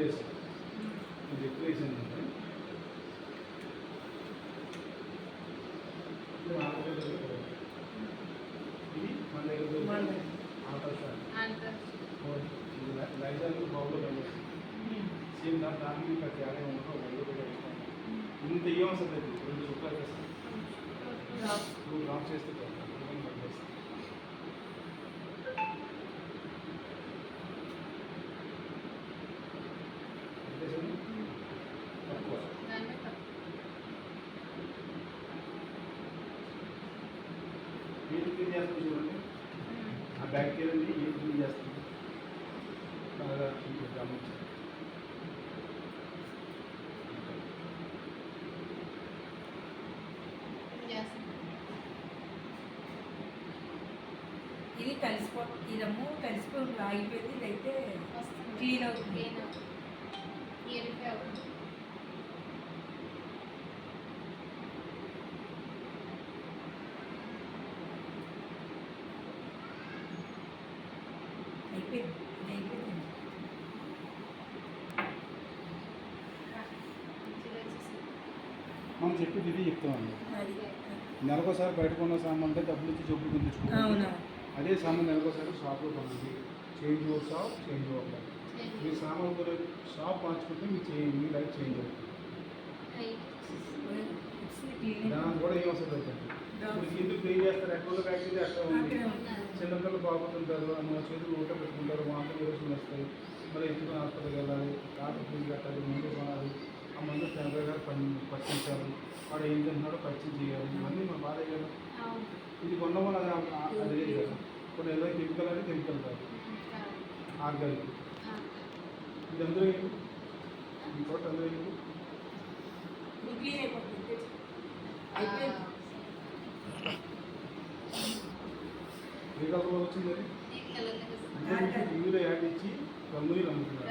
వేసాను, ఇది ఎక్కువ వేసానంటే ఇది మన దగ్గర లైజాన్ బౌల్లో కలిపేస్తాం. సేమ్ దానికి ఇంకా తేడా ఉండదు. ఇంత ఏం అవసరం లేదు, 2 చుక్కలు వేస్తాం, 2 డ్రాప్స్ చేస్తే కలిపేస్తాం. ఏది క్లీన్ చేస్తుంది చూడండి, ఆ బ్యాక్టీరియాని ఏది క్లీన్ చేస్తుంది బాగా గమనించాలి. ఇది ఇదమ్ము కలిసిపోయి ఆగిపోయింది, ఇదైతే క్లీన్ అవుతుంది. మనం చెప్పేది ఇది చెప్తామండి. నెలకోసారి బయట కొన్న సామాన్ అంటే డబ్బులు ఇచ్చి జబ్బులు కొనుక్కోవాలి. అదే సామాన్ నెలకోసారి షాప్లో కొనండి. Change over shop, change over. మీ సామాన్ కూడా షాప్ మార్చుకుంటే మీ లైఫ్ చేంజ్ అవుతుంది. దానికి కూడా ఏం వస్తుంది వచ్చండి. ఇప్పుడు ఎందుకు క్లీన్ చేస్తారు, ఎక్కడ బ్యాక్టీరియా అక్కడ ఉంది. చిన్నపిల్లలు బాగుతుంటారు, చేతులు ఊట పెట్టుకుంటారు, వాంతులు వేసుకుని వస్తాయి. మరి ఎత్తుకుని హాస్పిటల్కి వెళ్ళాలి, డాక్టర్ ఫీజు కట్టాలి, మందు కొనాలి, ఆ మందు టెంపరీగా పట్టించాలి, వాడు ఏం తింటున్నాడో పచ్చిం చేయాలి. ఇవన్నీ మా బాధ కదా. ఇది కొన్నాం వల్ల అది లేదు కదా. కొన్ని ఏదో కెమికల్ అంటే కెమికల్ కాదు, ఆర్గానిక్. ఇది అందరూ ఈ చోట అందరూ ఏ కలర్లో వచ్చింది అది. ఇందులో యాడ్ ఇచ్చి రంగుని అమ్ముతున్నారు.